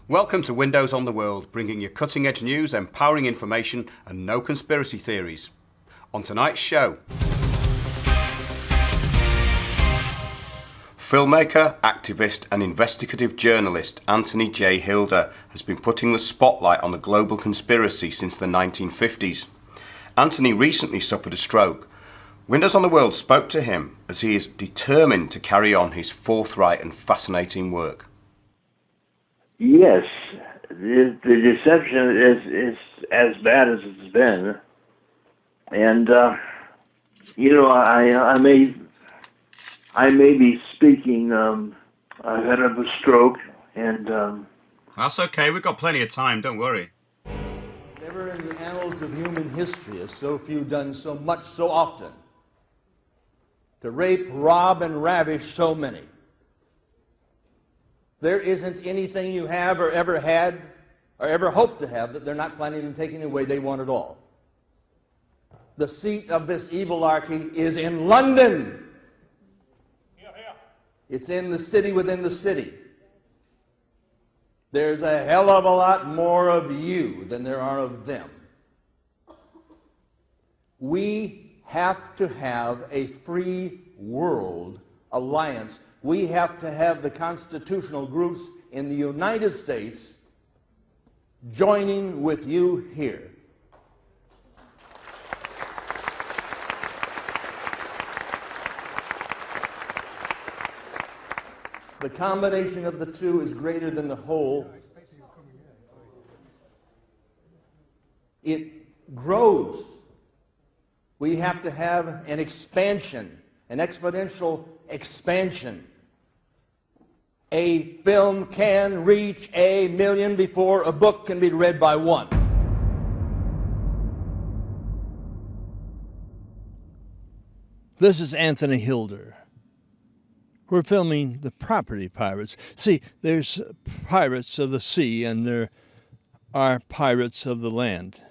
Welcome to Windows on the World, bringing you cutting-edge news, empowering information and no conspiracy theories. On tonight's show, filmmaker, activist and investigative journalist Anthony J. Hilder has been putting the spotlight on the global conspiracy since the 1950s. Anthony recently suffered a stroke. Windows on the World spoke to him as he is determined to carry on his forthright and fascinating work. Yes, the deception is as bad as it's been, and I may be speaking. I've had a stroke, and that's okay. We've got plenty of time. Don't worry. Never in the annals of human history has so few done so much so often to rape, rob, and ravish so many. There isn't anything you have or ever had or ever hope to have that they're not planning on taking away. They want it all. The seat of this evilarchy is in London. It's in the city within the city. There's a hell of a lot more of you than there are of them. We have to have a free world alliance. We have to have the constitutional groups in the United States joining with you here. The combination of the two is greater than the whole. It grows. We have to have an expansion, an exponential expansion. A film can reach 1 million before a book can be read by one. This is Anthony Hilder. We're filming the property pirates. See, there's pirates of the sea and there are pirates of the land.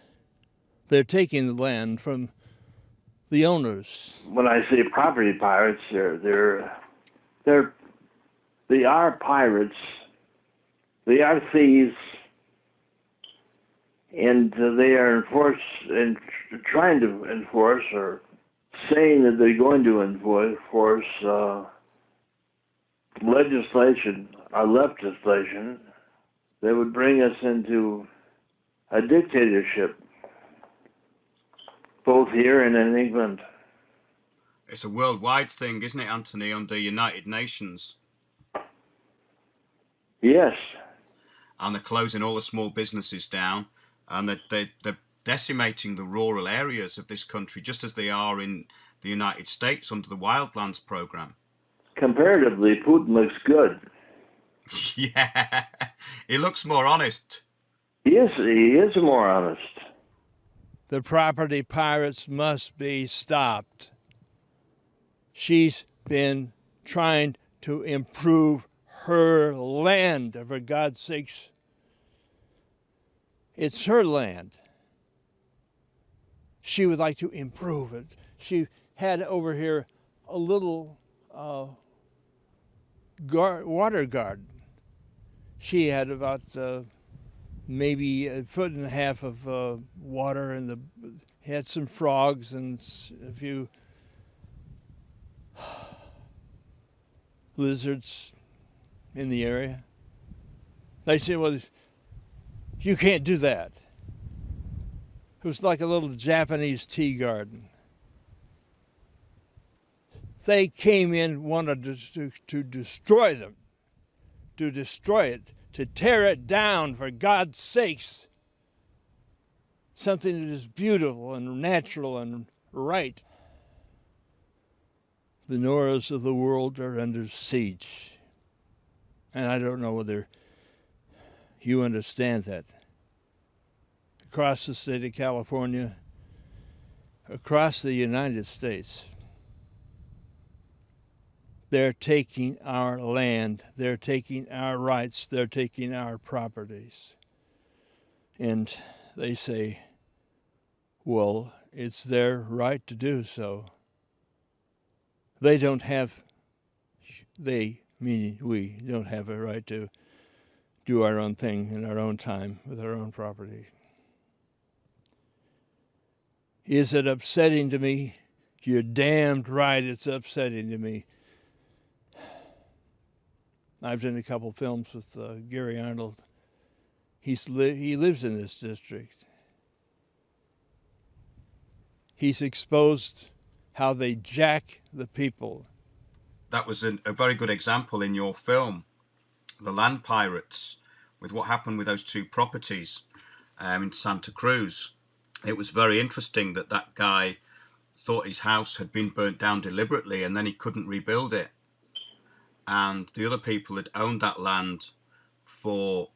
They're taking the land from the owners. When I say property pirates, they are pirates. They are thieves, and they are trying to enforce, or saying that they're going to enforce legislation, our legislation, that would bring us into a dictatorship, both here and in England. It's a worldwide thing, isn't it, Anthony, under United Nations? Yes. And they're closing all the small businesses down, and they're decimating the rural areas of this country, just as they are in the United States under the Wildlands program. Comparatively, Putin looks good. Yeah, he looks more honest. Yes, he is more honest. The property pirates must be stopped. She's been trying to improve her land, for God's sakes. It's her land. She would like to improve it. She had over here a little water garden. She had about maybe 1.5 feet of water, and had some frogs and a few lizards in the area. They said, well, you can't do that. It was like a little Japanese tea garden. They came in, wanted to destroy them, to destroy it, to tear it down, for God's sakes. Something that is beautiful and natural and right. The Noras of the world are under siege. And I don't know whether you understand that. Across the state of California, across the United States, they're taking our land, they're taking our rights, they're taking our properties. And they say, well, it's their right to do so. They don't have, they, meaning we, don't have a right to do our own thing in our own time with our own property. Is it upsetting to me? You're damned right it's upsetting to me. I've done a couple films with Gary Arnold. He lives in this district. He's exposed how they jack the people. That was a very good example in your film, The Land Pirates, with what happened with those two properties in Santa Cruz. It was very interesting that that guy thought his house had been burnt down deliberately and then he couldn't rebuild it. And the other people had owned that land for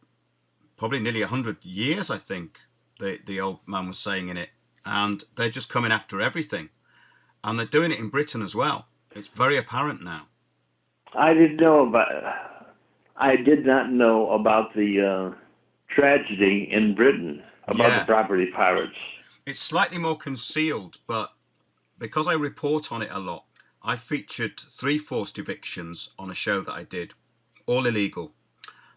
probably nearly 100 years, I think, the old man was saying in it. And they're just coming after everything. And they're doing it in Britain as well. It's very apparent now. I did not know about the tragedy in Britain about the property pirates. It's slightly more concealed, but because I report on it a lot, I featured 3 forced evictions on a show that I did, all illegal.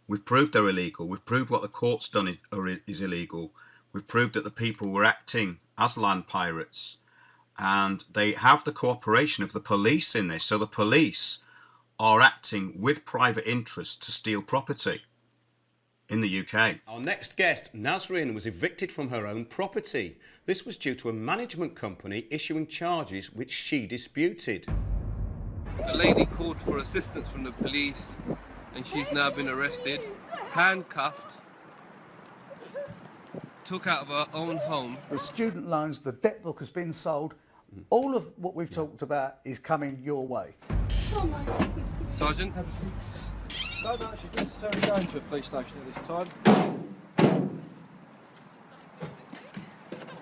We've proved they're illegal. We've proved what the court's done is illegal. We've proved that the people were acting as land pirates, and they have the cooperation of the police in this. So the police are acting with private interest to steal property in the UK. Our next guest, Nazreen, was evicted from her own property. This was due to a management company issuing charges which she disputed. The lady called for assistance from the police and she's now been arrested, handcuffed, took out of her own home. The student loans, the debt book has been sold. All of what we've talked about is coming your way. Sergeant? Have a seat. No, she's necessarily going to a police station at this time.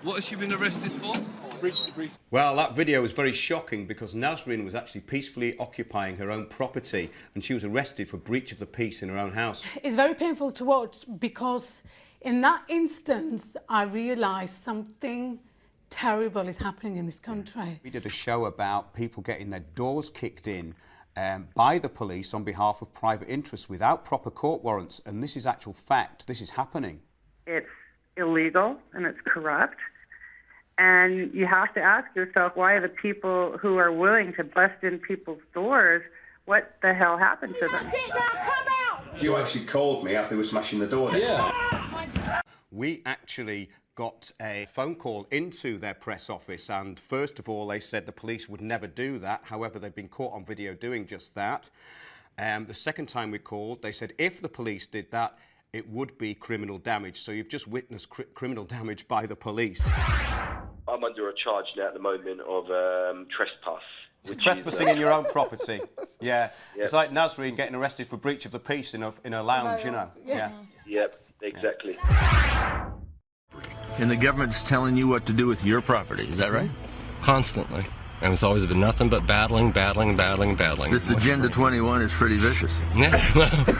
What has she been arrested for? Well, that video was very shocking because Nazreen was actually peacefully occupying her own property and she was arrested for breach of the peace in her own house. It's very painful to watch because in that instance I realised something terrible is happening in this country. We did a show about people getting their doors kicked in by the police on behalf of private interests without proper court warrants, and this is actual fact. This is happening. It's illegal and it's corrupt. And you have to ask yourself, why are the people who are willing to bust in people's doors, what the hell happened to them? You actually called me after they were smashing the door. Yeah. We actually got a phone call into their press office, and first of all they said the police would never do that. However, they've been caught on video doing just that. The second time we called, they said if the police did that, it would be criminal damage. So you've just witnessed criminal damage by the police. I'm under a charge now at the moment of trespass. Trespassing in your own property. Yeah. Yep. It's like Nazreen getting arrested for breach of the peace in a lounge, you know. Yeah. Yep, exactly. And the government's telling you what to do with your property, is that right? Constantly. And it's always been nothing but battling. This Agenda 21 is pretty vicious. Yeah.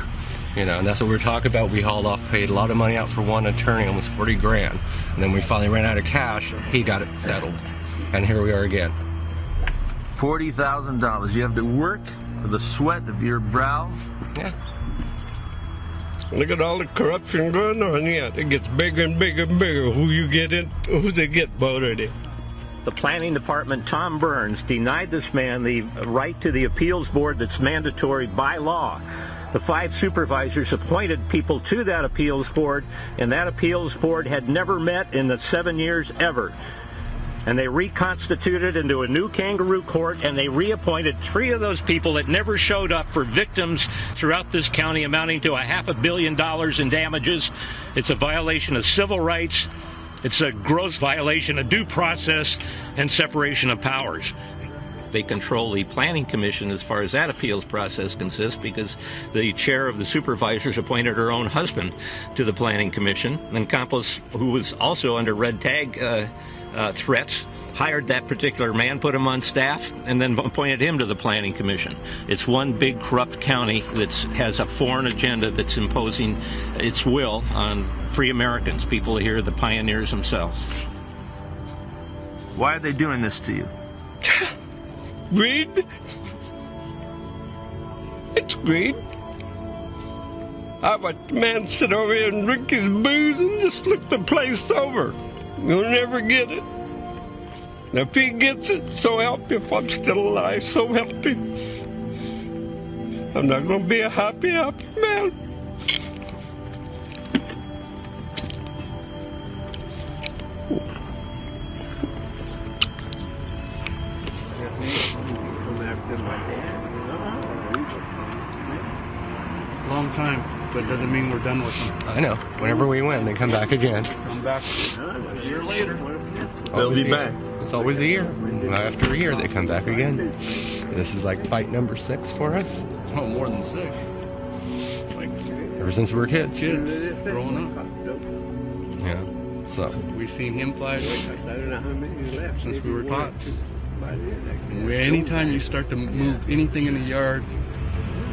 You know, and that's what we're talking about. We hauled off, paid a lot of money out for one attorney, almost 40 grand. And then we finally ran out of cash. He got it settled. And here we are again. $40,000. You have to work with the sweat of your brow. Yeah. Look at all the corruption going on here. It gets bigger and bigger and bigger. Who they get voted in. The planning department, Tom Burns, denied this man the right to the appeals board that's mandatory by law. The 5 supervisors appointed people to that appeals board, and that appeals board had never met in the 7 years ever. and they reconstituted into a new kangaroo court, and they reappointed 3 of those people that never showed up for victims throughout this county, amounting to $500 million in damages. It's a violation of civil rights. It's a gross violation of due process and separation of powers. They control the Planning Commission as far as that appeals process consists, because the chair of the supervisors appointed her own husband to the Planning Commission, and Campos, who was also under red tag threats, hired that particular man, put him on staff, and then appointed him to the Planning Commission. It's one big corrupt county that has a foreign agenda that's imposing its will on free Americans, people here, the pioneers themselves. Why are they doing this to you? Greed. It's greed. I watch the man sit over here and drink his booze and just look the place over. You'll never get it. And if he gets it, so help me, if I'm still alive, so help me. I'm not going to be a happy man. Long time, but doesn't mean we're done with them. I know. Whenever we win, they come back again. Come back a year later. They'll be back. It's always a year. After a year, they come back again. This is like fight number 6 for us. Oh, more than 6. Like ever since we were kids. Growing up. Yeah. So we've seen him fight since we were tots. Anytime you start to move anything in the yard,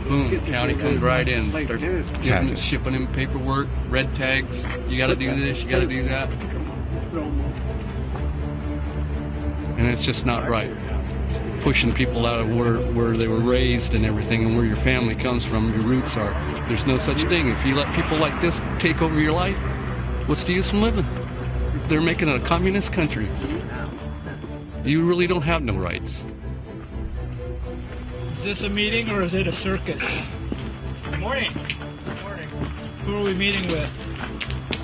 boom, county comes right in, starts shipping him paperwork, red tags. You got to do this, you got to do that, and it's just not right. Pushing people out of where they were raised and everything, and where your family comes from, your roots are. There's no such thing. If you let people like this take over your life, what's the use of living? They're making it a communist country. You really don't have no rights. Is this a meeting or is it a circus? Good morning. Good morning. Who are we meeting with?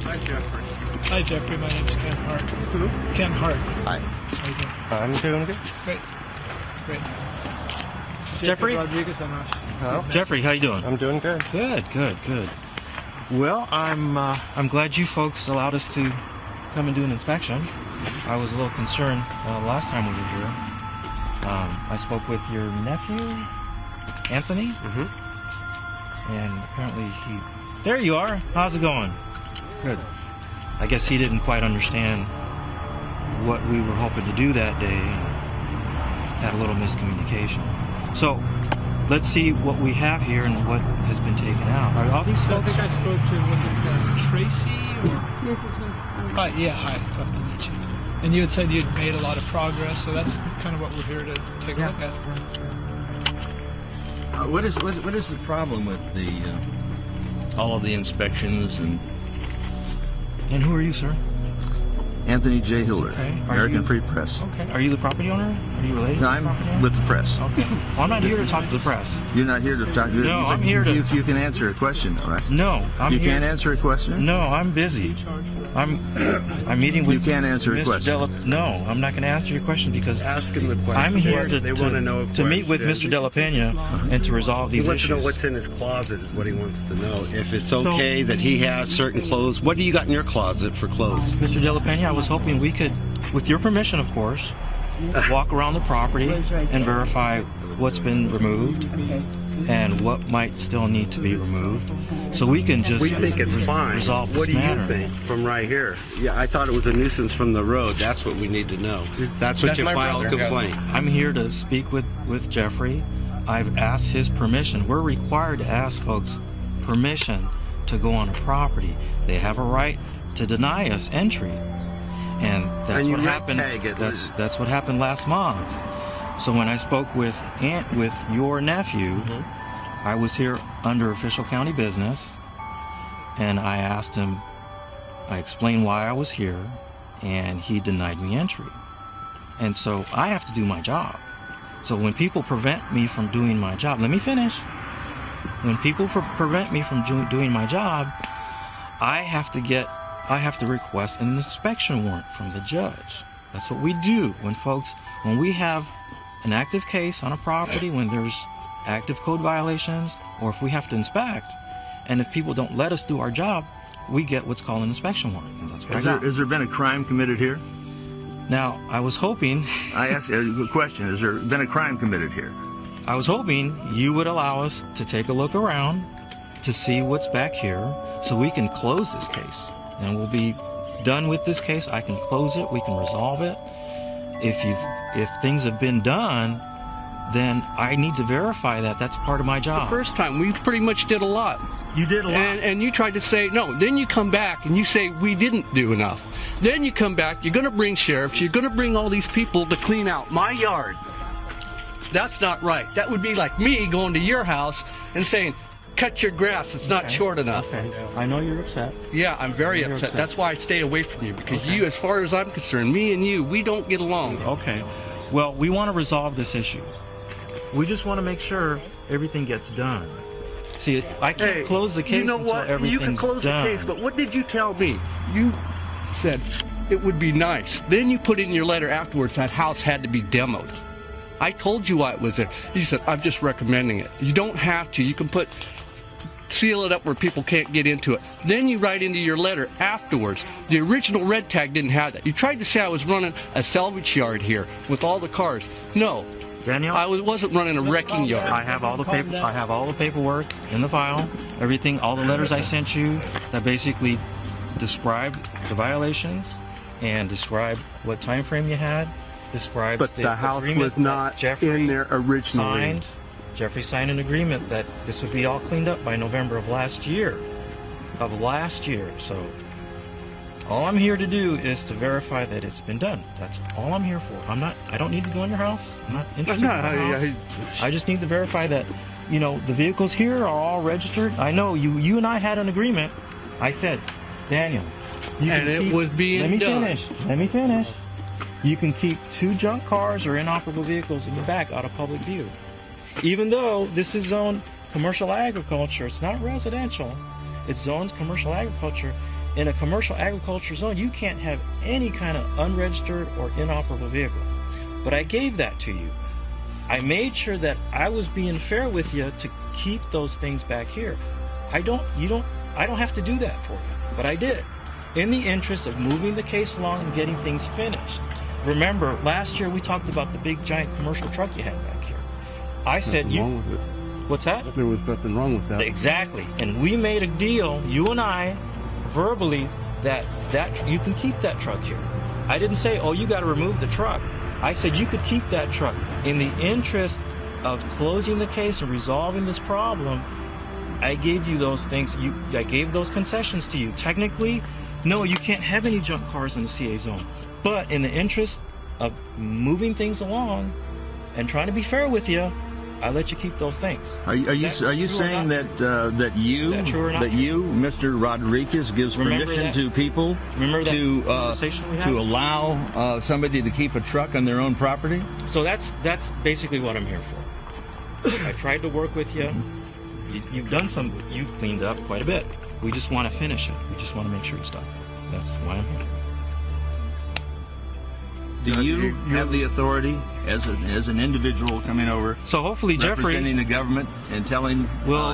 Hi, Jeffrey. Hi, Jeffrey. My name's Ken Hart. Who? Ken Hart. Hi. How you doing? I'm doing good. Great. Great. Jeffrey? Jacob Rodriguez on us. Hello? Jeffrey, how you doing? I'm doing good. Good. Well, I'm glad you folks allowed us to come and do an inspection. I was a little concerned last time we were here. I spoke with your nephew, Anthony, and apparently there you are. How's it going? Good. I guess he didn't quite understand what we were hoping to do that day. Had a little miscommunication. So, let's see what we have here and what has been taken out. Are all these So I folks? think I spoke to, was it Tracy? Or? Mrs. Van. Yeah, hi. Tough to meet you. And you had said you'd made a lot of progress, so that's kind of what we're here to take a look at. What is the problem with the all of the inspections and who are you, sir? Anthony J. Hilder, Okay. American Free Press. Okay. Are you the property owner? Are you related No, to the property owner? I'm with the press. Okay. Well, I'm not here to talk to the press. You're not here to talk. No, I'm here to. You can answer a question, all right? No, I'm You here. can't answer a question. No, I'm busy. I'm meeting with. You can't answer a Mr. question. No, I'm not going to answer your question because Ask him the question. I'm here They want to know a to meet with question. Mr. De La Pena and to resolve He these wants issues. to know what's in his closet is what he wants to know. If it's okay that he has certain clothes. What do you got in your closet for clothes? Mr. De La Pena, I was hoping we could, with your permission, of course, walk around the property and verify what's been removed and what might still need to be removed, so we can just We think it's fine. resolve this What do you matter. think from right here? Yeah, I thought it was a nuisance from the road. That's what we need to know. That's what you file a complaint. I'm here to speak with Jeffrey. I've asked his permission. We're required to ask folks permission to go on a property. They have a right to deny us entry. And that's And you what red happened. tag it. That's what happened last month. So when I spoke with your nephew, I was here under official county business, and I asked him. I explained why I was here, and he denied me entry. And so I have to do my job. So when people prevent me from doing my job, let me finish. When people prevent me from doing my job, I have to request an inspection warrant from the judge. That's what we do when we have an active case on a property, when there's active code violations, or if we have to inspect, and if people don't let us do our job, we get what's called an inspection warrant. And that's what I got. Has there been a crime committed here? Now, I was hoping... I asked a question. Has there been a crime committed here? I was hoping you would allow us to take a look around to see what's back here so we can close this case. And we'll be done with this case. I can close it. We can resolve it. If things have been done, then I need to verify that. That's part of my job. The first time, we pretty much did a lot. You did a lot. And you tried to say, no, then you come back and you say, we didn't do enough. Then you come back, you're going to bring sheriffs, you're going to bring all these people to clean out my yard. That's not right. That would be like me going to your house and saying, cut your grass, it's not short enough. Okay. I know you're upset. Yeah, I'm very upset. That's why I stay away from you, because you, as far as I'm concerned, me and you, we don't get along. Okay. Well, we want to resolve this issue. We just want to make sure everything gets done. See, I can't close the case until everything's You can close done. the case, but what did you tell me? You said it would be nice. Then you put in your letter afterwards that house had to be demoed. I told you why it was there. You said, I'm just recommending it. You don't have to. You can seal it up where people can't get into it. Then you write into your letter afterwards. The original red tag didn't have that. You tried to say I was running a salvage yard here with all the cars. No. Daniel, I wasn't running a wrecking yard. I have all the paper. I have all the paperwork in the file. Everything, all the letters I sent you that basically described the violations and described what time frame you had. Described. But the house was not in there originally. Jeffrey signed an agreement that this would be all cleaned up by November of last year. So all I'm here to do is to verify that it's been done. That's all I'm here for. I don't need to go in your house. I'm not interested in your house. I just need to verify that, the vehicles here are all registered. I know you and I had an agreement. I said, Daniel, was being done. Let me finish. You can keep 2 junk cars or inoperable vehicles in the back out of public view. Even though this is zoned commercial agriculture, it's not residential. It's zoned commercial agriculture. In a commercial agriculture zone, you can't have any kind of unregistered or inoperable vehicle. But I gave that to you. I made sure that I was being fair with you to keep those things back here. I don't have to do that for you, but I did. In the interest of moving the case along and getting things finished. Remember, last year we talked about the big giant commercial truck you had back here. I said wrong with it. What's that? There was nothing wrong with that. Exactly. And we made a deal, you and I, verbally, that you can keep that truck here. I didn't say, oh, you got to remove the truck. I said you could keep that truck. In the interest of closing the case and resolving this problem, I gave you those things. I gave those concessions to you. Technically, no, you can't have any junk cars in the CA zone. But in the interest of moving things along and trying to be fair with you, I let you keep those things. Are you saying that you, Mr. Rodriguez, gives permission to people to allow somebody to keep a truck on their own property? So that's basically what I'm here for. I tried to work with you. You've cleaned up quite a bit. We just want to finish it. We just want to make sure it's done. That's why I'm here. Do you have the authority as an individual coming over? So hopefully Jeffrey representing the government and telling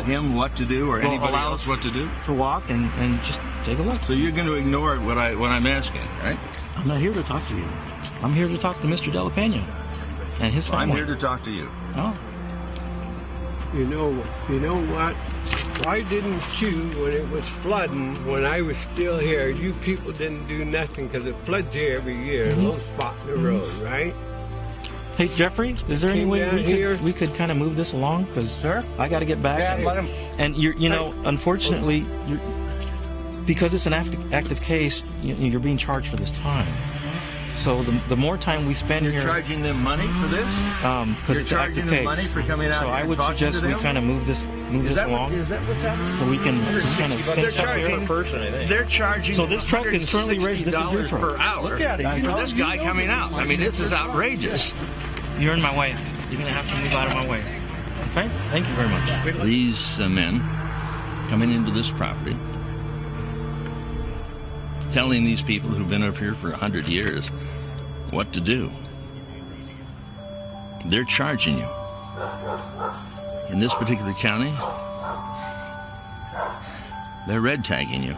him what to do or anybody else what to do? To walk and just take a look. So you're going to ignore what I'm asking, right? I'm not here to talk to you. I'm here to talk to Mr. De La Pena and his family. I'm here to talk to you. Oh. You know what? Why didn't you, when it was flooding, when I was still here, you people didn't do nothing because it floods here every year, a little spot in the road, right? Hey, Jeffrey, is there any way we could kind of move this along? Because I got to get back. Yeah, let him. And unfortunately, because it's an active case, you're being charged for this time. So the more time we spend here... You're charging them money for this? Because it's an active case. You're charging them money for coming out so here I would suggest we kind of move this along. Is that what's happening? So we can kind of finish up here. They're charging so this truck is currently registered per hour. Look at it. For this guy coming out. I mean, this is outrageous. You're in my way. You're going to have to move out of my way. Okay? Thank you very much. These men coming into this property, telling these people who've been up here for 100 years what to do. They're charging you. In this particular county, they're red tagging you.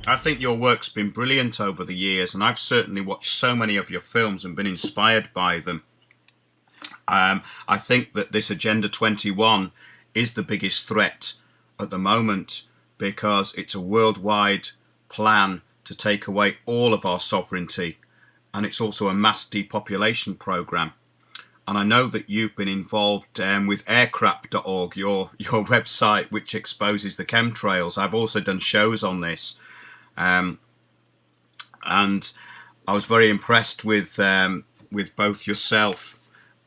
I think your work's been brilliant over the years, and I've certainly watched so many of your films and been inspired by them. I think that this Agenda 21 is the biggest threat at the moment, because it's a worldwide plan to take away all of our sovereignty, and it's also a mass depopulation program. And I know that you've been involved with aircrap.org, your website, which exposes the chemtrails. I've also done shows on this. And I was very impressed with both yourself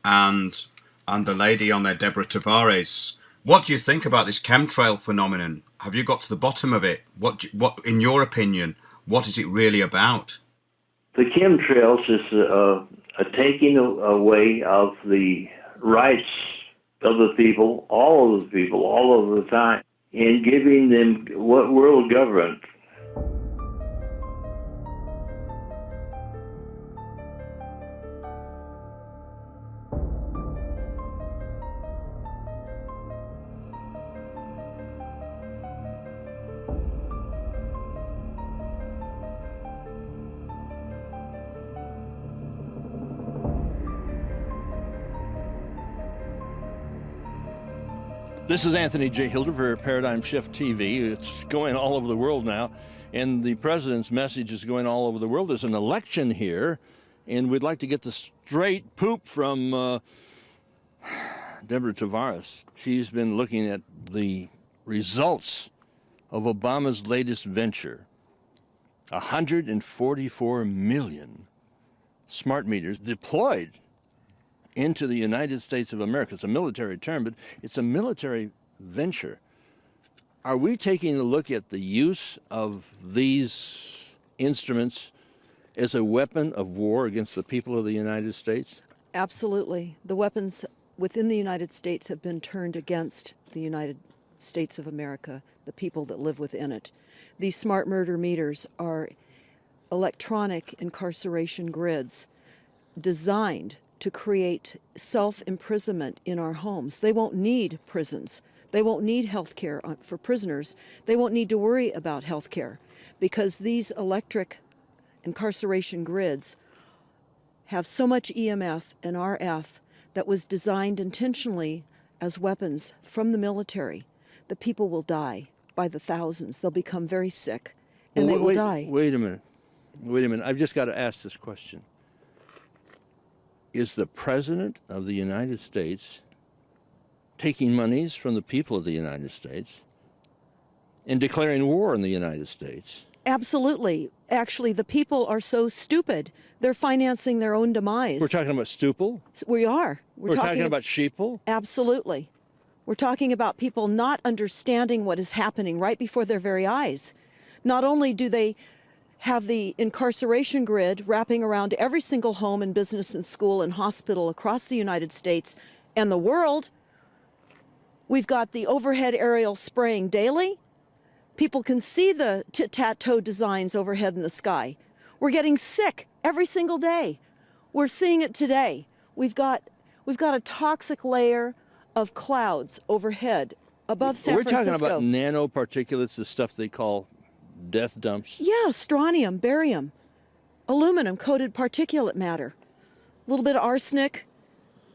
and the lady on there, Deborah Tavares. What do you think about this chemtrail phenomenon? Have you got to the bottom of it? What, in your opinion, what is it really about? The chemtrails is a taking away of the rights of the people, all of the people, all of the time, and giving them what world government. This is Anthony J. Hilder for Paradigm Shift TV. It's going all over the world now, and the president's message is going all over the world. There's an election here, and we'd like to get the straight poop from Deborah Tavares. She's been looking at the results of Obama's latest venture. 144 million smart meters deployed into the United States of America. It's a military term, but it's a military venture. Are we taking a look at the use of these instruments as a weapon of war against the people of the United States? Absolutely. The weapons within the United States have been turned against the United States of America, the people that live within it. These smart murder meters are electronic incarceration grids designed to create self-imprisonment in our homes. They won't need prisons. They won't need health care for prisoners. They won't need to worry about health care because these electric incarceration grids have so much EMF and RF that was designed intentionally as weapons from the military. The people will die by the thousands. They'll become very sick and they will die. Wait a minute. I've just got to ask this question. Is the President of the United States taking monies from the people of the United States and declaring war on the United States Absolutely. Actually, the people are so stupid, they're financing their own demise. We're talking about Stupel? We are. We're talking about sheeple? Absolutely. We're talking about people not understanding what is happening right before their very eyes. Not only do they have the incarceration grid wrapping around every single home and business and school and hospital across the United States and the world, we've got the overhead aerial spraying daily. People can see the tit-tat-toe designs overhead in the sky. We're getting sick every single day. We're seeing it today. We've got a toxic layer of clouds overhead above San Francisco. We're talking about nanoparticulates, the stuff they call death dumps. Yeah, strontium, barium, aluminum, coated particulate matter, a little bit of arsenic.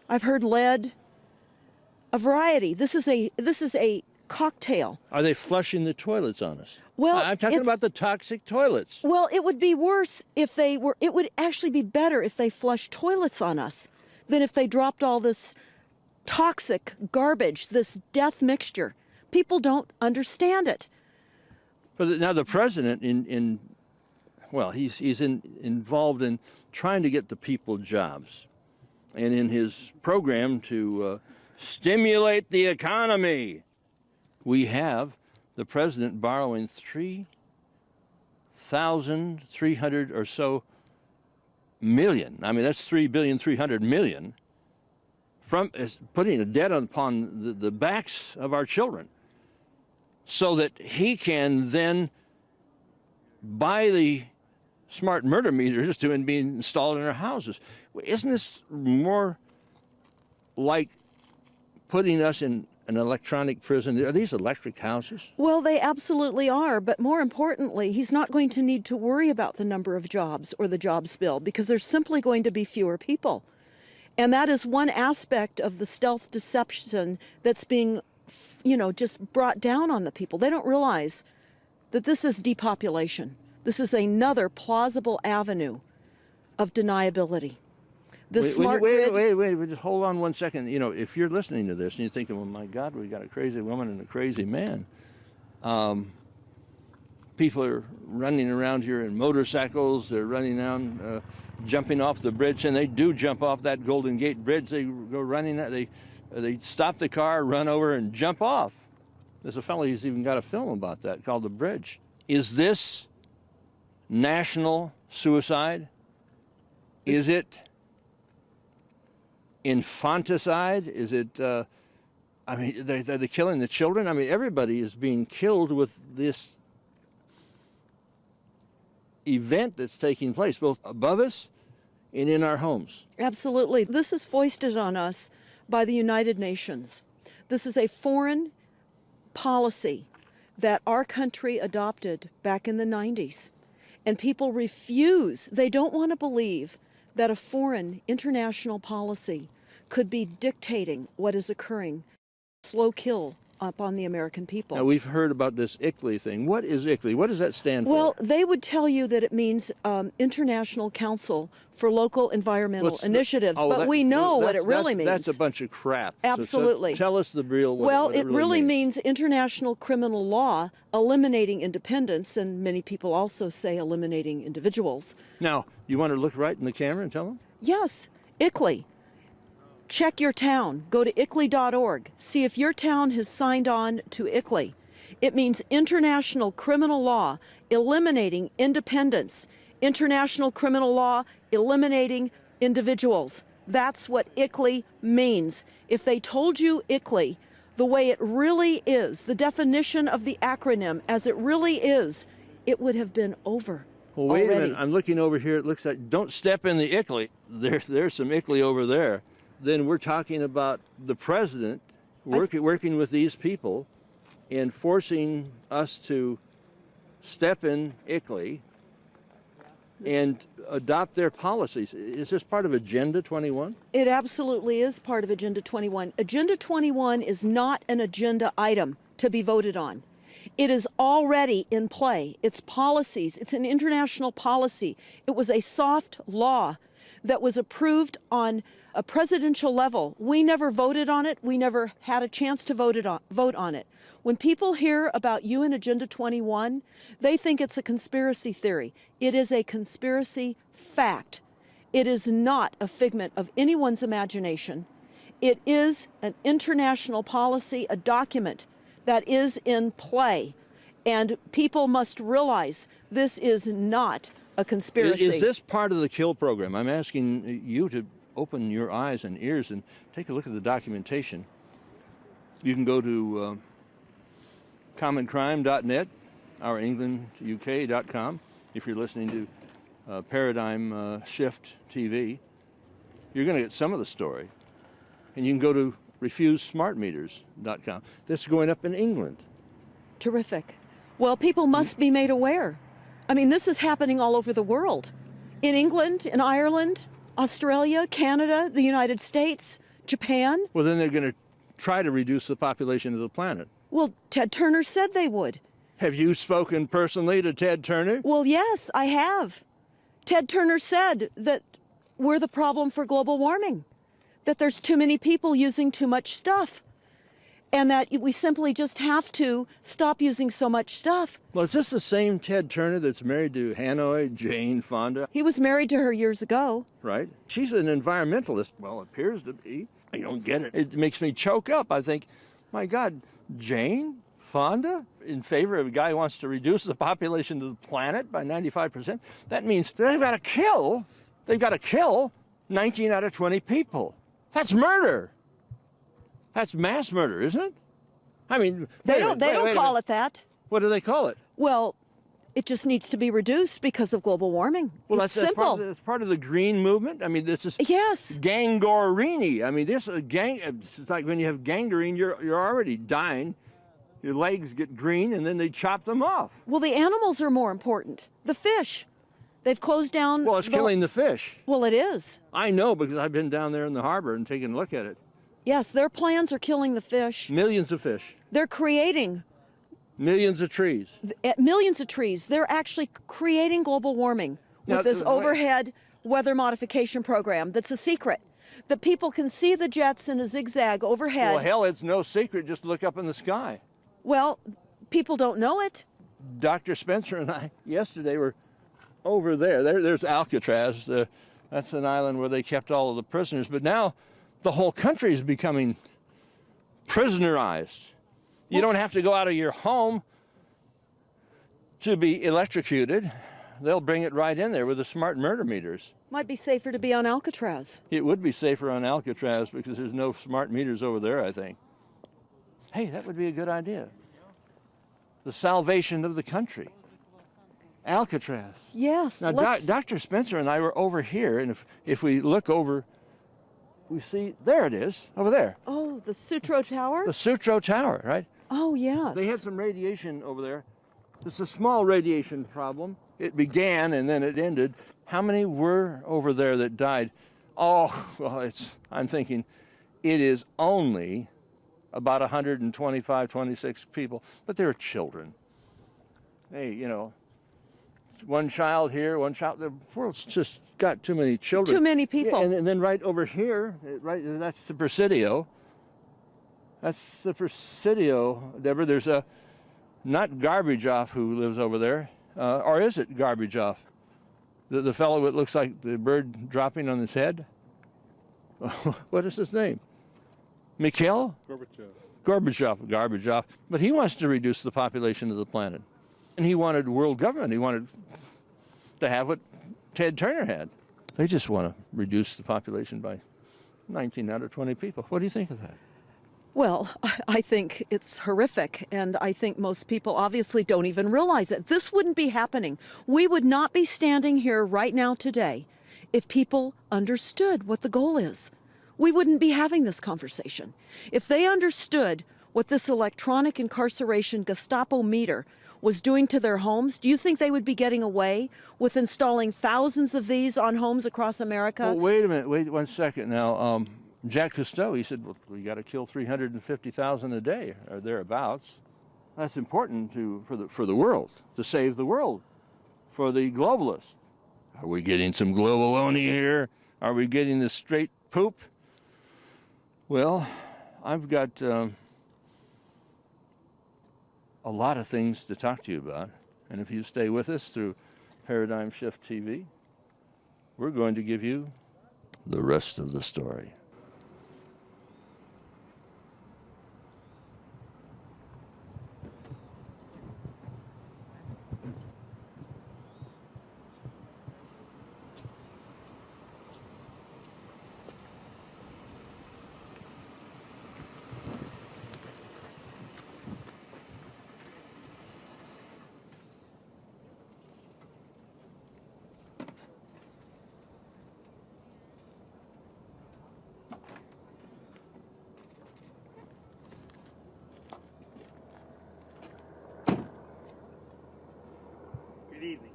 I've heard lead, a variety. This is a cocktail. Are they flushing the toilets on us? Well, I'm talking about the toxic toilets. Well, it would be worse if they were, it would actually be better if they flushed toilets on us than if they dropped all this toxic garbage, this death mixture. People don't understand it. But now the president, he's involved in trying to get the people jobs. And in his program to stimulate the economy, we have the president borrowing $3,300 or so million. I mean, that's $3,300,000,000 from putting a debt upon the backs of our children, so that he can then buy the smart murder meters to be installed in our houses. Isn't this more like putting us in an electronic prison? Are these electric houses? Well, they absolutely are, but more importantly, he's not going to need to worry about the number of jobs or the jobs bill, because there's simply going to be fewer people. And that is one aspect of the stealth deception that's being, just brought down on the people. They don't realize that this is depopulation. This is another plausible avenue of deniability. Wait, just hold on one second. If you're listening to this and you're thinking, well, my God, we got a crazy woman and a crazy man. People are running around here in motorcycles. They're running down, jumping off the bridge, and they do jump off that Golden Gate Bridge. They go running. They stop the car, run over, and jump off. There's a fellow who's even got a film about that called The Bridge. Is this national suicide? Is it infanticide? Is it, they're killing the children? I mean, everybody is being killed with this event that's taking place, both above us and in our homes. Absolutely. This is foisted on us by the United Nations. This is a foreign policy that our country adopted back in the 90s. And people refuse, they don't want to believe that a foreign international policy could be dictating what is occurring. Slow kill upon the American people. Now, we've heard about this ICLEI thing. What is ICLEI? What does that stand for? Well, they would tell you that it means International Council for Local Environmental Initiatives, but we know what it really means. That's a bunch of crap. Absolutely. So tell us the real what Well, it really means international criminal law eliminating independence, and many people also say eliminating individuals. Now, you want to look right in the camera and tell them? Yes, ICLEI. Check your town. Go to ICLEI.org. See if your town has signed on to ICLEI. It means international criminal law eliminating independence. International criminal law eliminating individuals. That's what ICLEI means. If they told you ICLEI the way it really is, the definition of the acronym as it really is, it would have been over. Well, wait already. a minute. I'm looking over here. It looks like, don't step in the ICLEI. There's some ICLEI over there. Then we're talking about the president working with these people and forcing us to step in ICLEI and adopt their policies. Is this part of Agenda 21? It absolutely is part of Agenda 21. Agenda 21 is not an agenda item to be voted on. It is already in play. It's policies. It's an international policy. It was a soft law that was approved on a presidential level, we never voted on it. We never had a chance to vote on it. When people hear about UN Agenda 21, they think it's a conspiracy theory. It is a conspiracy fact. It is not a figment of anyone's imagination. It is an international policy, a document that is in play. And people must realize this is not a conspiracy. Is this part of the kill program? I'm asking you to open your eyes and ears and take a look at the documentation. You can go to commoncrime.net or englanduk.com if you're listening to Paradigm Shift TV. You're going to get some of the story. And you can go to refusesmartmeters.com. This is going up in England. Terrific. Well, people must be made aware. I mean, this is happening all over the world. In England, in Ireland, Australia, Canada, the United States, Japan. Well, then they're going to try to reduce the population of the planet. Well, Ted Turner said they would. Have you spoken personally to Ted Turner? Well, yes, I have. Ted Turner said that we're the problem for global warming, that there's too many people using too much stuff, and that we simply just have to stop using so much stuff. Well, is this the same Ted Turner that's married to Hanoi Jane Fonda? He was married to her years ago. Right. She's an environmentalist. Well, appears to be. I don't get it. It makes me choke up. I think, my God, Jane Fonda in favor of a guy who wants to reduce the population of the planet by 95%? That means they've got to kill 19 out of 20 people. That's murder. That's mass murder, isn't it? I mean, they don't call it that. What do they call it? Well, it just needs to be reduced because of global warming. Well, it's simple. That's part of the green movement. I mean, this is gangrene. I mean, this it's like when you have gangrene, you're already dying. Your legs get green, and then they chop them off. Well, the animals are more important. The fish. They've closed down. Well, it's killing the fish. Well, it is. I know because I've been down there in the harbor and taken a look at it. Yes, their plans are killing the fish. Millions of fish. They're creating millions of trees. Millions of trees. They're actually creating global warming with this overhead weather modification program that's a secret. That people can see the jets in a zigzag overhead. Well, hell, it's no secret. Just look up in the sky. Well, people don't know it. Dr. Spencer and I yesterday were over there. There's Alcatraz. That's an island where they kept all of the prisoners. But now the whole country is becoming prisonerized. You don't have to go out of your home to be electrocuted. They'll bring it right in there with the smart murder meters. Might be safer to be on Alcatraz. It would be safer on Alcatraz because there's no smart meters over there, I think. Hey, that would be a good idea. The salvation of the country. Alcatraz. Yes. Now, Dr. Spencer and I were over here, and if we look over, we see, there it is, over there. Oh, the Sutro Tower? The Sutro Tower, right? Oh, yes. They had some radiation over there. It's a small radiation problem. It began and then it ended. How many were over there that died? Oh, well, I'm thinking it is only about 125, 26 people, but they're children. Hey, you know, one child here, one child. The world's just got too many children. Too many people. Yeah, and then right over here, that's the Presidio. That's the Presidio, Deborah. There's not Garbage Off who lives over there, or is it Garbage Off? The fellow that looks like the bird dropping on his head? What is his name? Mikhail? Gorbachev. Garbage Off. But he wants to reduce the population of the planet. And he wanted world government. He wanted to have what Ted Turner had. They just want to reduce the population by 19 out of 20 people. What do you think of that? Well, I think it's horrific, and I think most people obviously don't even realize it. This wouldn't be happening. We would not be standing here right now today if people understood what the goal is. We wouldn't be having this conversation. If they understood what this electronic incarceration Gestapo meter was doing to their homes, do you think they would be getting away with installing thousands of these on homes across America? Well, wait a minute. Wait 1 second now. Jacques Cousteau, he said, well, we got to kill 350,000 a day or thereabouts. That's important for the world, to save the world, for the globalists. Are we getting some globaloney here? Are we getting the straight poop? Well, I've got a lot of things to talk to you about. And if you stay with us through Paradigm Shift TV, we're going to give you the rest of the story. Good evening.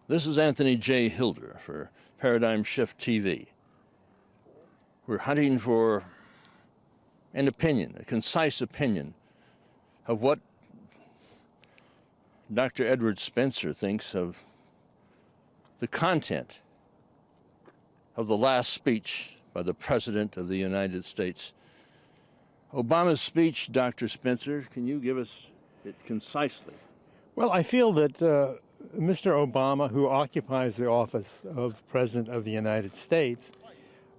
This is Anthony J. Hilder for Paradigm Shift TV. We're hunting for an opinion, a concise opinion of what Dr. Edward Spencer thinks of the content of the last speech by the President of the United States. Obama's speech, Dr. Spencer, can you give us it concisely? Well, I feel that Mr. Obama, who occupies the office of President of the United States,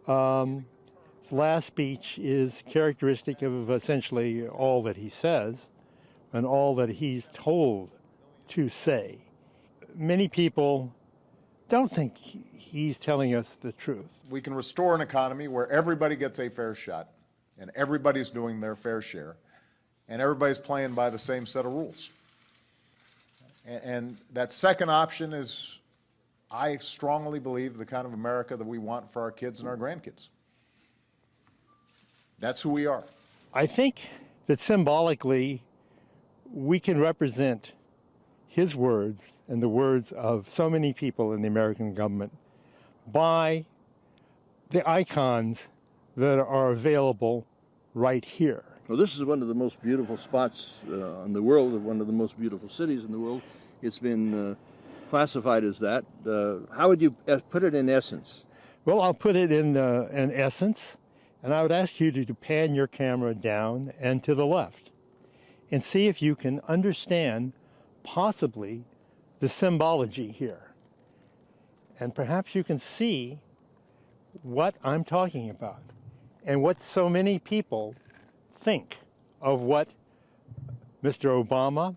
his last speech is characteristic of essentially all that he says and all that he's told to say. Many people don't think he's telling us the truth. We can restore an economy where everybody gets a fair shot and everybody's doing their fair share and everybody's playing by the same set of rules. And that second option is, I strongly believe, the kind of America that we want for our kids and our grandkids. That's who we are. I think that symbolically we can represent his words and the words of so many people in the American government by the icons that are available right here. Well, this is one of the most beautiful spots in the world, one of the most beautiful cities in the world. It's been classified as that. How would you put it in essence? Well, I'll put it in essence, and I would ask you to pan your camera down and to the left and see if you can understand possibly the symbology here. And perhaps you can see what I'm talking about and what so many people think of what Mr. Obama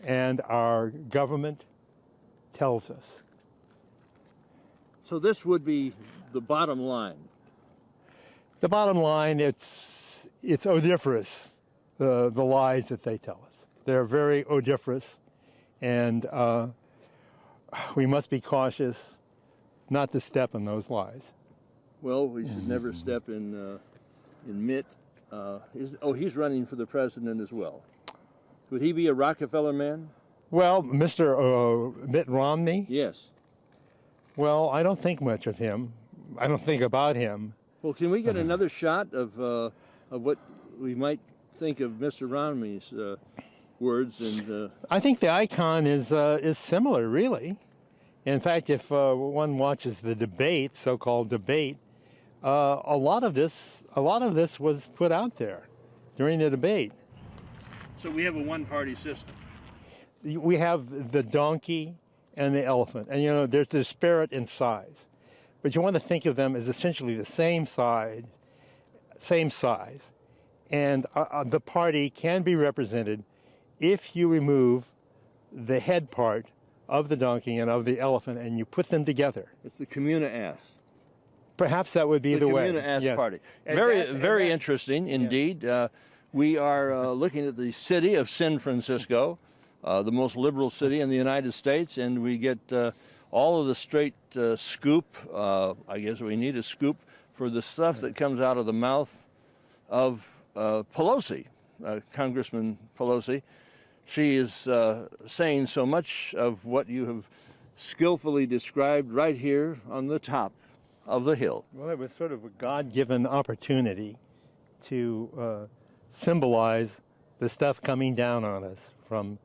and our government tells us. So this would be the bottom line. The bottom line, it's odiferous, the lies that they tell us. They're very odiferous, and we must be cautious not to step in those lies. Well, we should never step in Mitt. He's running for the president as well. Would he be a Rockefeller man? Well, Mr. Mitt Romney? Yes. Well, I don't think much of him. I don't think about him. Well, can we get another shot of what we might think of Mr. Romney's words? And I think the icon is similar, really. In fact, if one watches the debate, so-called debate, a lot of this was put out there during the debate. So we have a one-party system. We have the donkey and the elephant, and there's disparate in size, but you want to think of them as essentially the same size, and the party can be represented if you remove the head part of the donkey and of the elephant and you put them together. It's the Communa-Ass. Perhaps that would be the way. The Communa-Ass yes. Party. Very interesting indeed. Yes. We are looking at the city of San Francisco, the most liberal city in the United States, and we get all of the straight scoop. I guess we need a scoop for the stuff that comes out of the mouth of Pelosi, Congressman Pelosi. She is saying so much of what you have skillfully described right here on the top of the hill. Well, it was sort of a God-given opportunity to symbolize the stuff coming down on us from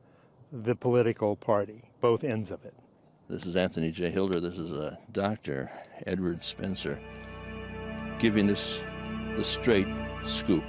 the political party, both ends of it. This is Anthony J. Hilder. This is Dr. Edward Spencer. giving us the straight scoop.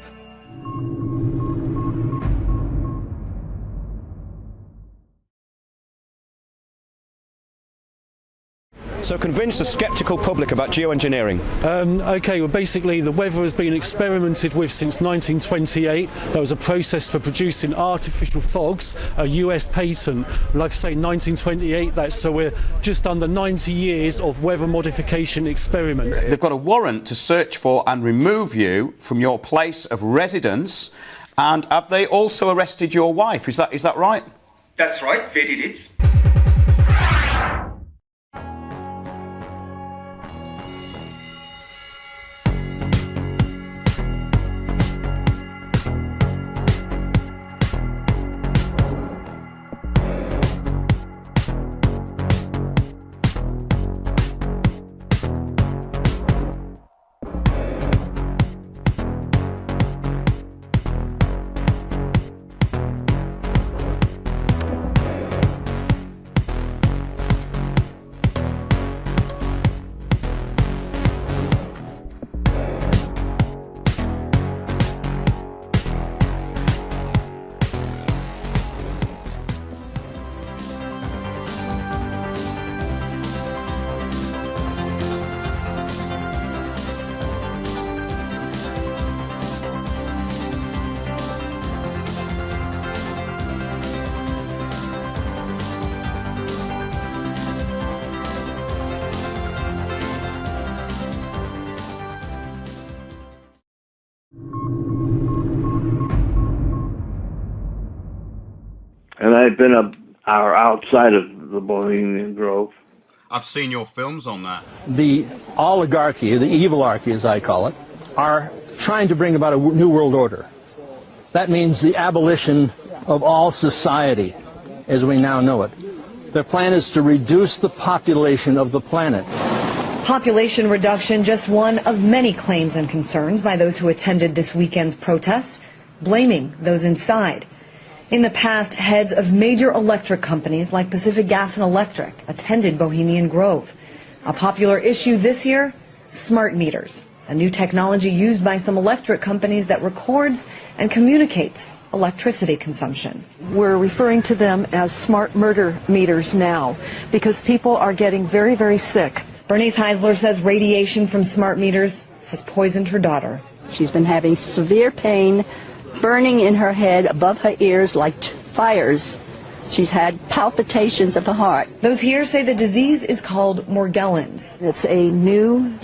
So convince the sceptical public about geoengineering. Okay, well basically the weather has been experimented with since 1928. There was a process for producing artificial fogs, a US patent. Like I say, 1928, so we're just under 90 years of weather modification experiments. They've got a warrant to search for and remove you from your place of residence, and have they also arrested your wife? Is that right? That's right, they did it. And I've been outside of the Bohemian Grove. I've seen your films on that. The oligarchy, the evilarchy as I call it, are trying to bring about a new world order. That means the abolition of all society as we now know it. Their plan is to reduce the population of the planet. Population reduction, just one of many claims and concerns by those who attended this weekend's protests, blaming those inside. In the past, heads of major electric companies like Pacific Gas and Electric attended Bohemian Grove. A popular issue this year, smart meters, a new technology used by some electric companies that records and communicates electricity consumption. We're referring to them as smart murder meters now because people are getting very, very sick. Bernice Heisler says radiation from smart meters has poisoned her daughter. She's been having severe pain, burning in her head above her ears like fires. She's had palpitations of the heart. Those here say the disease is called Morgellons. It's a new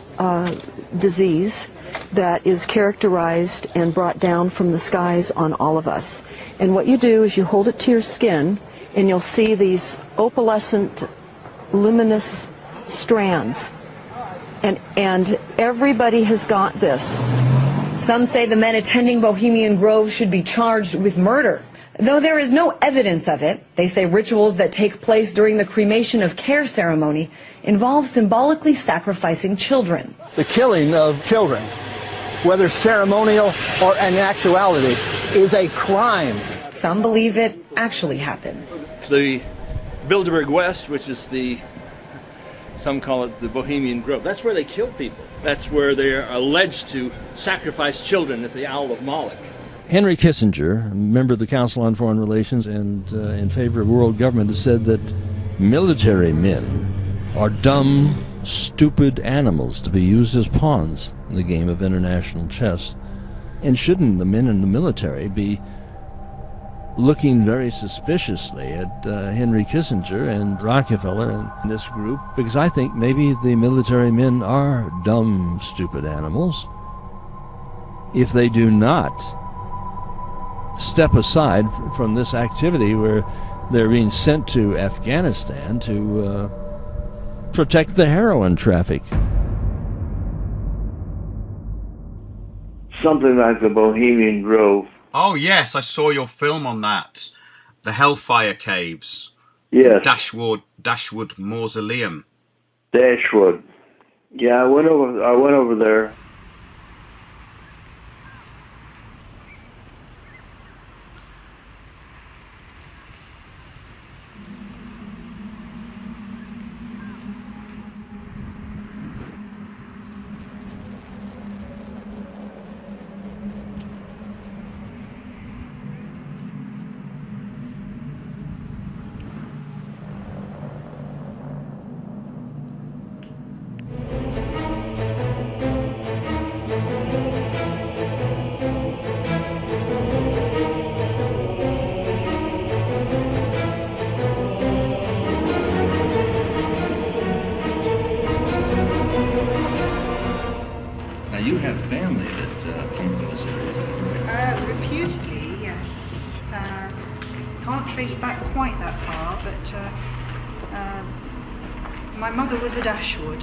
disease that is characterized and brought down from the skies on all of us. And what you do is you hold it to your skin and you'll see these opalescent, luminous strands. And everybody has got this. Some say the men attending Bohemian Grove should be charged with murder. Though there is no evidence of it, they say rituals that take place during the cremation of care ceremony involve symbolically sacrificing children. The killing of children, whether ceremonial or in actuality, is a crime. Some believe it actually happens. The Bilderberg West, which is some call it the Bohemian Grove, that's where they kill people. That's where they are alleged to sacrifice children at the Owl of Moloch. Henry Kissinger, a member of the Council on Foreign Relations and in favor of world government, has said that military men are dumb, stupid animals to be used as pawns in the game of international chess. And shouldn't the men in the military be looking very suspiciously at Henry Kissinger and Rockefeller and this group? Because I think maybe the military men are dumb, stupid animals if they do not step aside from this activity where they're being sent to Afghanistan to protect the heroin traffic. Something like the Bohemian Grove. Oh yes, I saw your film on that. The Hellfire Caves. Yes. Dashwood Mausoleum. Dashwood. Yeah, I went over there. Reputedly, yes. Can't trace back quite that far, but my mother was a Dashwood.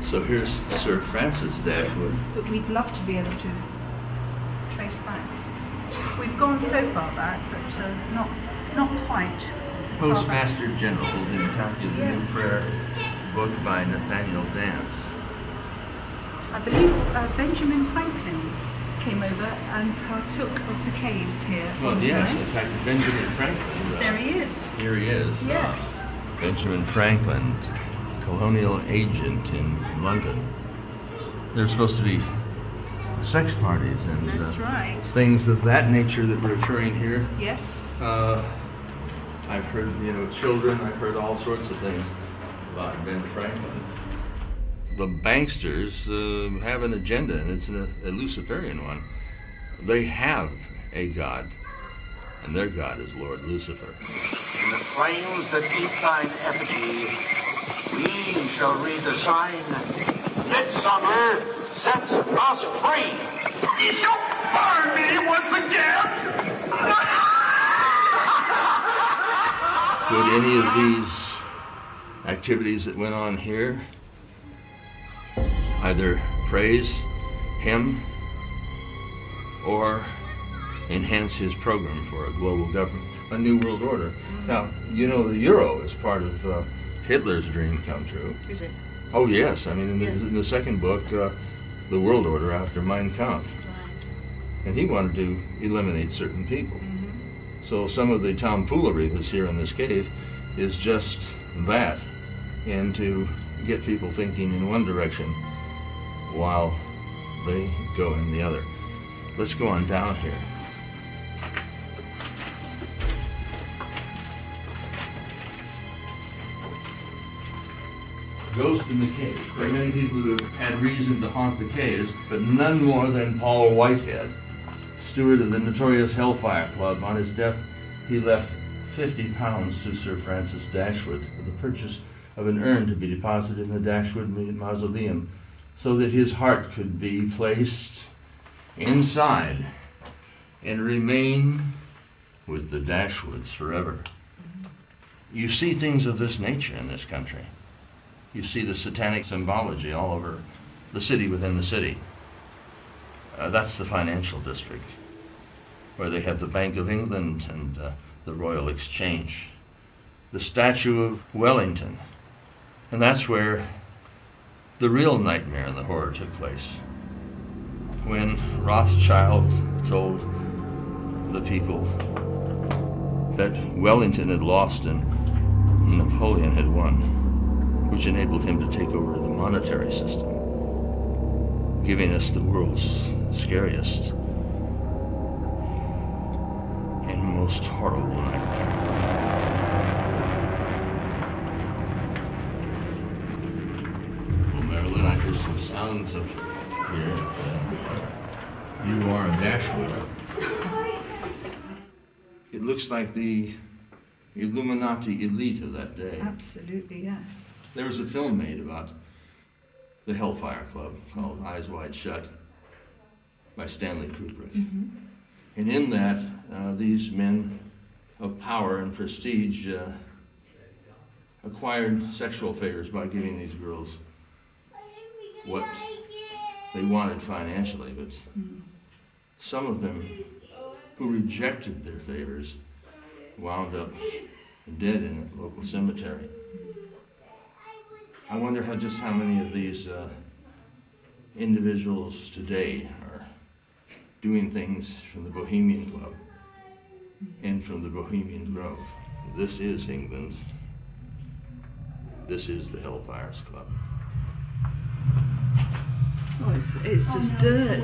So here's Sir Francis Dashwood. But we'd love to be able to trace back. We've gone so far back, but not quite. Postmaster General in copy of the New Prayer book by Nathaniel Dance. I believe Benjamin Franklin came over and partook of the caves here. Well, one yes, time. in fact, Benjamin Franklin. There he is. Here he is. Yes. Benjamin Franklin, colonial agent in London. There's supposed to be sex parties and That's right. things of that nature that were occurring here. Yes. I've heard, children, I've heard all sorts of things about Ben Franklin. The banksters have an agenda, and it's a Luciferian one. They have a god, and their god is Lord Lucifer. In the flames that eat thine effigy, we shall read the sign, Midsummer sets us free. You burn me once again! Would any of these activities that went on here either praise him or enhance his program for a global government, a new world order? Now, the euro is part of Hitler's dream come true. Is it? Oh yes, I mean in the second book, the world order after Mein Kampf. And he wanted to eliminate certain people. So some of the tomfoolery that's here in this cave is just that, and to get people thinking in one direction while they go in the other. Let's go on down here. Ghost in the Cave. There are many people who have had reason to haunt the caves, but none more than Paul Whitehead, steward of the notorious Hellfire Club. On his death, he left £50 to Sir Francis Dashwood for the purchase of an urn to be deposited in the Dashwood Mausoleum, so that his heart could be placed inside and remain with the Dashwoods forever. You see things of this nature in this country. You see the satanic symbology all over the city within the city. That's the financial district, where they have the Bank of England and the Royal Exchange, the statue of Wellington, and that's where the real nightmare and the horror took place, when Rothschild told the people that Wellington had lost and Napoleon had won, which enabled him to take over the monetary system, giving us the world's scariest and most horrible nightmare. Well, Marilyn, I hear some sounds of here. You are a Dashwood. It looks like the Illuminati elite of that day. Absolutely, yes. There was a film made about the Hellfire Club called Eyes Wide Shut by Stanley Kubrick. And in that, these men of power and prestige acquired sexual favors by giving these girls what they wanted financially, but some of them who rejected their favors wound up dead in a local cemetery. I wonder just how many of these individuals today are doing things from the Bohemian Club and from the Bohemian Grove. This is England. This is the Hellfires Club. Oh, it's just dirt.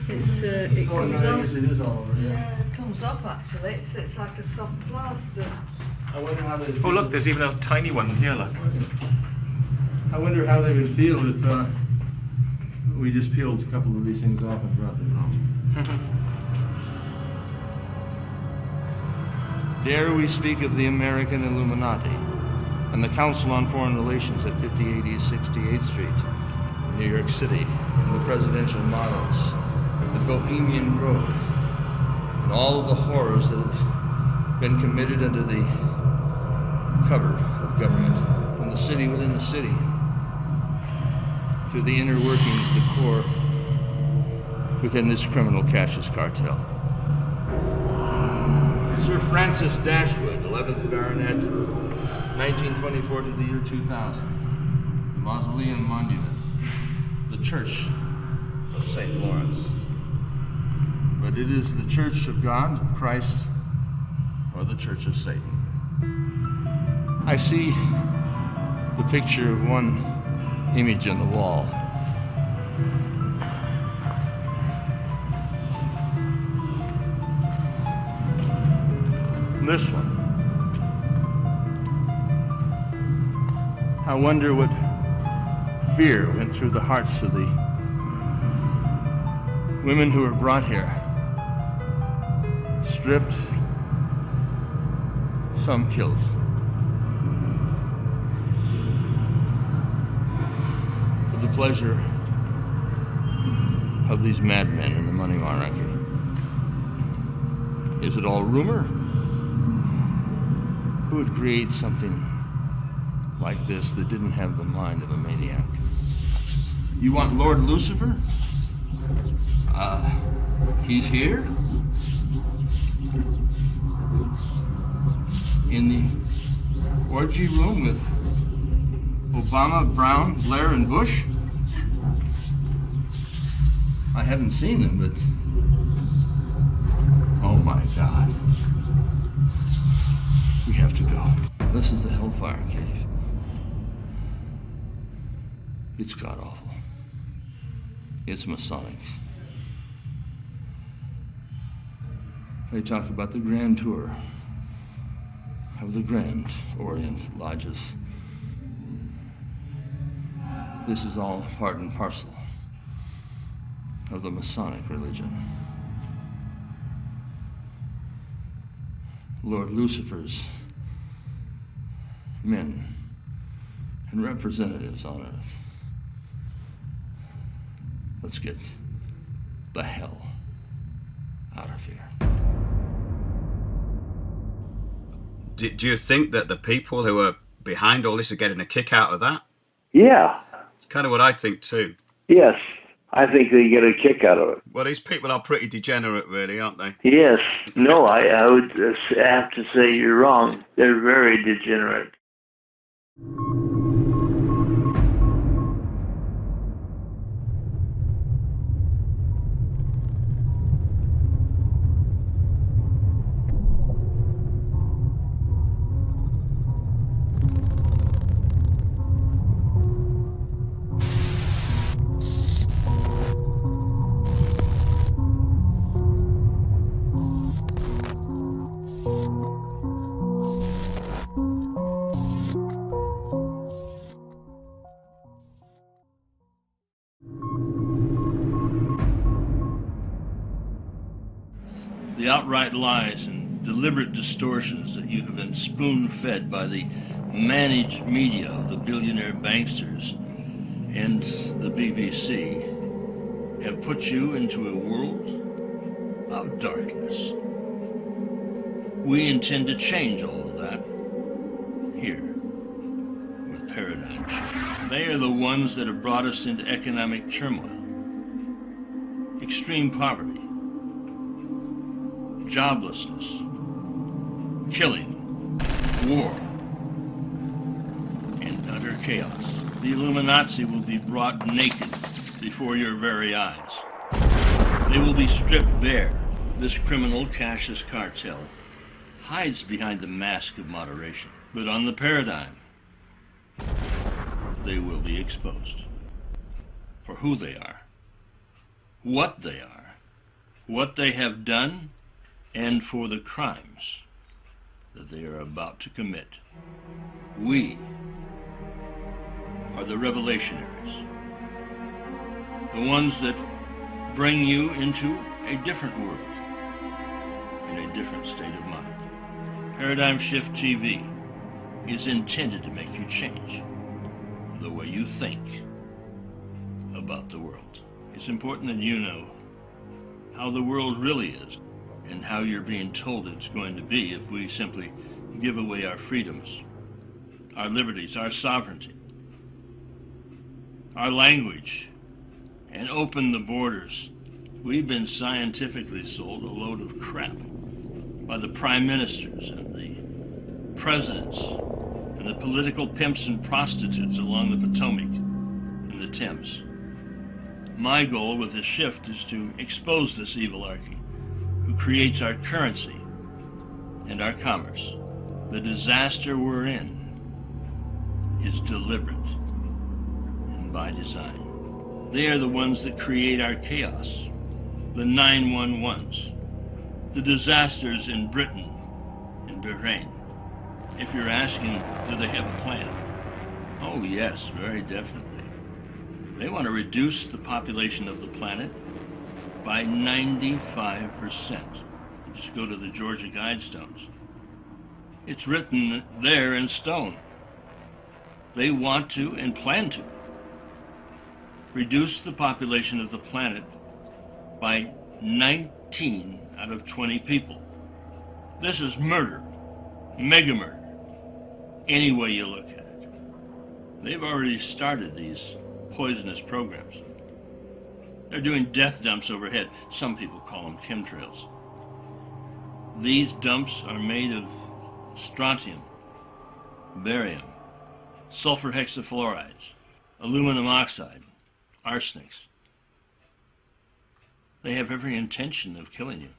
It comes off. It is all over, yeah. It comes off actually. It's like a soft plaster. I wonder how they. Oh look, there's even a tiny one here. Look. I wonder how they would feel if we just peeled a couple of these things off and brought them home. Dare we speak of the American Illuminati and the Council on Foreign Relations at 5080 68th Street, New York City, and the presidential models, the Bohemian Grove, and all of the horrors that have been committed under the cover of government, from the city within the city, to the inner workings, the core within this criminal Cassius cartel. Sir Francis Dashwood, 11th Baronet, 1924 to the year 2000. The Mausoleum Monument, the Church of St. Lawrence. But it is the Church of God, of Christ, or the Church of Satan. I see the picture of one image on the wall. This one. I wonder what fear went through the hearts of the women who were brought here, stripped, some killed. For the pleasure of these madmen in the money monarchy. Is it all rumor? Who would create something like this that didn't have the mind of a maniac? You want Lord Lucifer? He's here? In the orgy room with Obama, Brown, Blair, and Bush? I haven't seen them, but oh my God. We have to go. This is the Hellfire Cave. It's god-awful. It's Masonic. They talk about the grand tour of the Grand Orient Lodges. This is all part and parcel of the Masonic religion. Lord Lucifer's men and representatives on earth. Let's get the hell out of here. Do you think that the people who are behind all this are getting a kick out of that? Yeah. It's kind of what I think too. Yes. I think they get a kick out of it. Well, these people are pretty degenerate, really, aren't they? Yes. No, I would have to say you're wrong. They're very degenerate. The outright lies and deliberate distortions that you have been spoon-fed by the managed media of the billionaire banksters and the BBC have put you into a world of darkness. We intend to change all of that here with Paradigm Shift. They are the ones that have brought us into economic turmoil, extreme poverty, joblessness, killing, war, and utter chaos. The Illuminati will be brought naked before your very eyes. They will be stripped bare. This criminal Cassius cartel hides behind the mask of moderation. But on the Paradigm, they will be exposed for who they are, what they have done, and for the crimes that they are about to commit. We are the revelationaries, the ones that bring you into a different world, in a different state of mind. Paradigm Shift TV is intended to make you change the way you think about the world. It's important that you know how the world really is. and how you're being told it's going to be if we simply give away our freedoms, our liberties, our sovereignty, our language, and open the borders. We've been scientifically sold a load of crap by the prime ministers and the presidents and the political pimps and prostitutes along the Potomac and the Thames. My goal with this shift is to expose this evilarchy who creates our currency and our commerce. The disaster we're in is deliberate and by design. They are the ones that create our chaos, the 911s, the disasters in Britain and Bahrain. If you're asking, do they have a plan? Oh yes, very definitely. They want to reduce the population of the planet by 95%. Just go to the Georgia Guidestones. It's written there in stone. They want to and plan to reduce the population of the planet by 19 out of 20 people. This is murder, mega murder, any way you look at it. They've already started these poisonous programs. They're doing death dumps overhead. Some people call them chemtrails. These dumps are made of strontium, barium, sulfur hexafluorides, aluminum oxide, arsenics. They have every intention of killing you.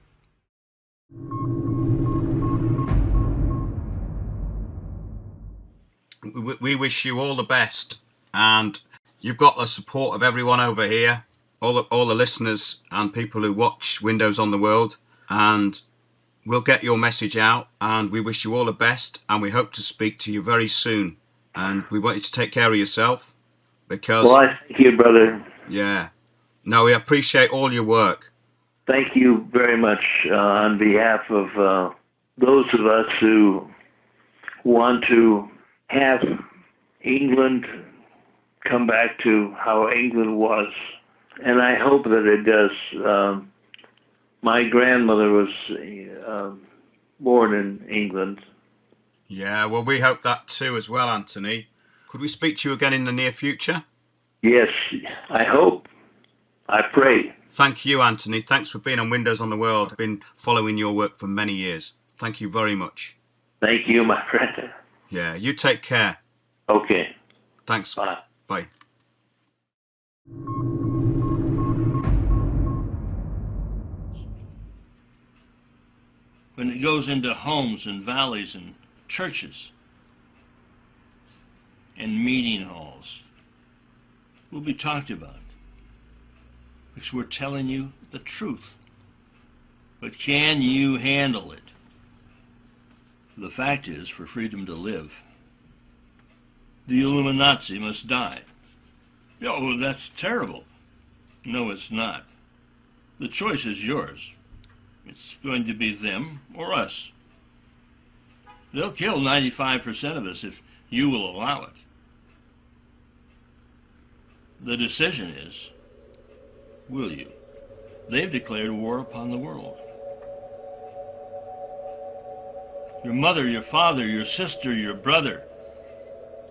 We wish you all the best, and you've got the support of everyone over here, all the listeners and people who watch Windows on the World, and we'll get your message out, and we wish you all the best, and we hope to speak to you very soon. And we want you to take care of yourself, because... Well, I thank you, brother. Yeah. No, we appreciate all your work. Thank you very much on behalf of those of us who want to have England come back to how England was. And I hope that it does. My grandmother was born in England. Yeah, well, we hope that too as well, Anthony. Could we speak to you again in the near future? Yes, I hope. I pray. Thank you, Anthony. Thanks for being on Windows on the World. I've been following your work for many years. Thank you very much. Thank you, my friend. Yeah, you take care. Okay. Thanks. Bye. Bye. When it goes into homes and valleys and churches and meeting halls, will be talked about, because we're telling you the truth. But can you handle it? The fact is, for freedom to live, the Illuminati must die. Oh, that's terrible. No, it's not. The choice is yours. It's going to be them or us. They'll kill 95% of us if you will allow it. The decision is, will you? They've declared war upon the world. Your mother, your father, your sister, your brother,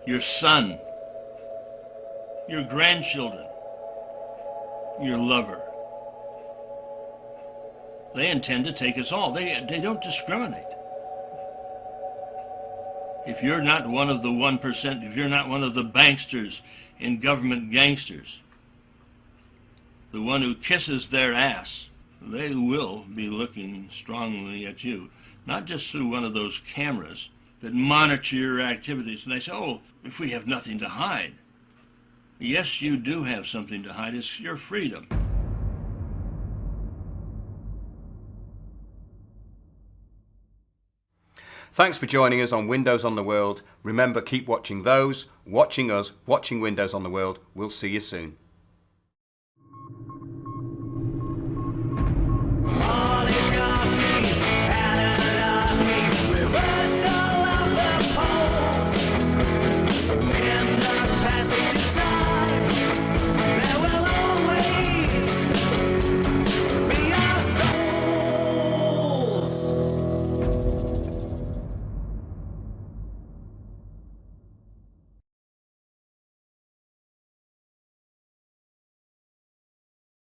your son, your grandchildren, your lover. They intend to take us all. They don't discriminate. If you're not one of the 1%, if you're not one of the banksters and government gangsters, the one who kisses their ass, they will be looking strongly at you. Not just through one of those cameras that monitor your activities. And they say, oh, if we have nothing to hide. Yes, you do have something to hide. It's your freedom. Thanks for joining us on Windows on the World. Remember, keep watching those, watching us, watching Windows on the World. We'll see you soon. Reversal of the poles in the passages of